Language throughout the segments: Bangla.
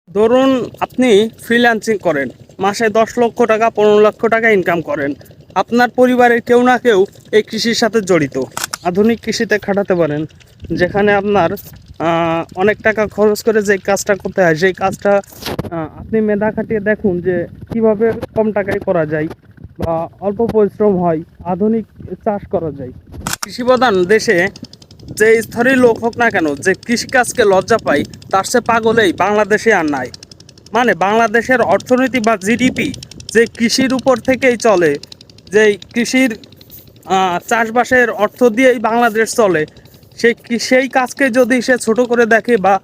ধরুন আপনি ফ্রিল্যান্সিং করেন, মাসে 10 লক্ষ টাকা 15 লক্ষ টাকা ইনকাম করেন। আপনার পরিবারের কেউ না কেউ এই কৃষির সাথে জড়িত। আধুনিক কৃষিতে খাটাতে পারেন, যেখানে আপনার অনেক টাকা খরচ করে যে কাজটা করতে হয় সেই কাজটা আপনি মেধা খাটিয়ে দেখুন যে কিভাবে কম টাকায় করা যায় বা অল্প পরিশ্রম হয়, আধুনিক চাষ করা যায়। কৃষিপ্রধান দেশে যে স্তরের লোক হোক না কেন, যে কৃষিকাজকে লজ্জা পায় তার সে পাগলেই বাংলাদেশে আর নাই। মানে বাংলাদেশের অর্থনীতি বা জিডিপি যে কৃষির উপর থেকেই চলে, যে কৃষির চাষবাসের অর্থ দিয়েই বাংলাদেশ চলে, সেই কাজকে যদি সে ছোট করে দেখে বা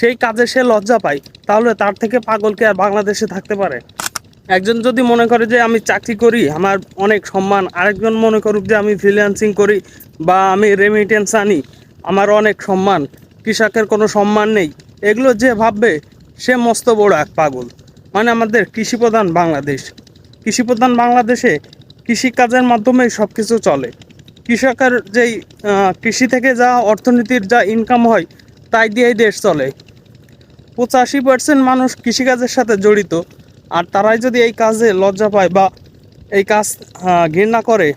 সেই কাজে সে লজ্জা পায়, তাহলে তার থেকে পাগল কে আর বাংলাদেশে থাকতে পারে? একজন যদি মনে করে যে আমি চাকরি করি আমার অনেক সম্মান, আরেকজন মনে করুক যে আমি ফ্রিল্যান্সিং করি বা আমি রেমিটেন্স আনি আমার অনেক সম্মান, কৃষকের কোনো সম্মান নেই, এগুলো যে ভাববে সে মস্ত বড় এক পাগল। মানে আমাদের কৃষিপ্রধান বাংলাদেশ, কৃষিপ্রধান বাংলাদেশে কৃষিকাজের মাধ্যমেই সব কিছু চলে। কৃষকের যেই কৃষি থেকে যা অর্থনীতির যা ইনকাম হয় তাই দিয়েই দেশ চলে। 85% মানুষ কৃষিকাজের সাথে জড়িত, আর তারাই যদি এই কাজে লজ্জা পায় বা এই কাজ ঘৃণা করে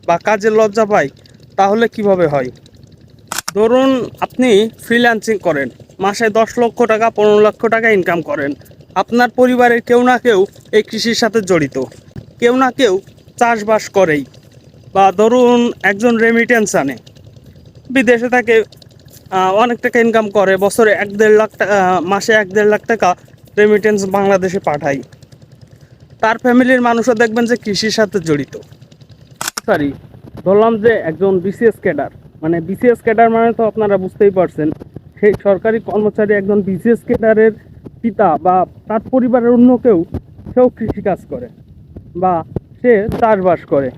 বা কাজের লজ্জা পায়, তাহলে কিভাবে হয়? ধরুন আপনি ফ্রিল্যান্সিং করেন, মাসে 10 লক্ষ টাকা 15 লক্ষ টাকা ইনকাম করেন। আপনার পরিবারের কেউ না কেউ এই কৃষির সাথে জড়িত, কেউ না কেউ চাষবাস করেই, বা ধরুন একজন রেমিটেন্স আনে, বিদেশে থাকে, অনেক টাকা ইনকাম করে, বছরে 1-1.5 লাখ টাকা, মাসে 1-1.5 লাখ টাকা রেমিটেন্স বাংলাদেশে পাঠায়। তার ফ্যামিলির মানুষও দেখবেন যে কৃষির সাথে জড়িত। সরি, বললাম যে একজন বিসিএস ক্যাডার, মানে বিসিএস ক্যাডার মানে তো আপনারা বুঝতেই পারছেন, সেই সরকারি কর্মচারী একজন বিসিএস ক্যাডারের পিতা বা তার পরিবারের অন্য কেউ, সেও কৃষিকাজ করে বা সে চাষবাস করে।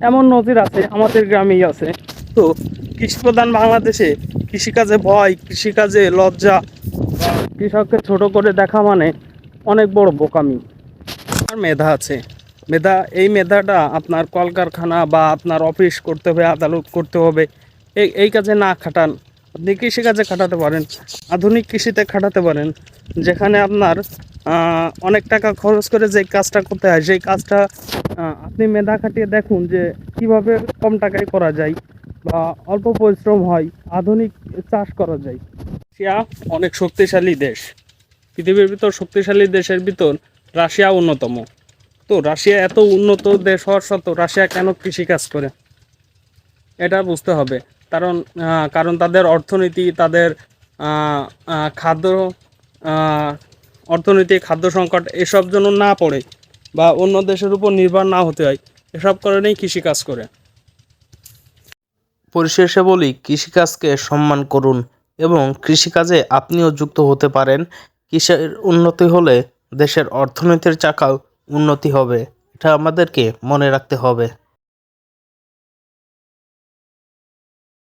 এমন নজির আছে, আমাদের গ্রামেই আছে। তো কৃষিপ্রধান বাংলাদেশে কৃষিকাজে ভয়, কৃষিকাজে লজ্জা, কৃষককে ছোট করে দেখা মানে অনেক বড় বোকামি। আর মেধা আছে, মেধা, এই মেধাটা আপনার কলকারখানা বা আপনার অফিস করতে হবে, আদালত করতে হবে, এই কাজে না খাটান, আপনি কৃষিকাজে খাটাতে পারেন, আধুনিক কৃষিতে খাটাতে পারেন, যেখানে আপনার অনেক টাকা খরচ করে যে কাজটা করতে হয় সেই কাজটা আপনি মেধা খাটিয়ে দেখুন যে কিভাবে কম টাকায় করা যায় বা অল্প পরিশ্রম হয়, আধুনিক চাষ করা যায়। রাশিয়া অনেক শক্তিশালী দেশ, পৃথিবীর ভিতর শক্তিশালী দেশের ভিতর রাশিয়া অন্যতম। তো রাশিয়া এত উন্নত দেশ হওয়ার সত্ত্বেও রাশিয়া কেন কৃষিকাজ করে, এটা বুঝতে হবে। কারণ কারণ তাদের অর্থনীতি, তাদের খাদ্য অর্থনীতি, খাদ্য সংকট এসব যেন না পড়ে বা অন্য দেশের উপর নির্ভর না হতে হয়, এসব কারণেই কৃষিকাজ করে। পরিশেষে বলি, কৃষিকাজকে সম্মান করুন এবং কৃষিকাজে আপনিও যুক্ত হতে পারেন। কৃষির উন্নতি হলে দেশের অর্থনীতির চাকাও উন্নতি হবে, এটা আমাদেরকে মনে রাখতে হবে।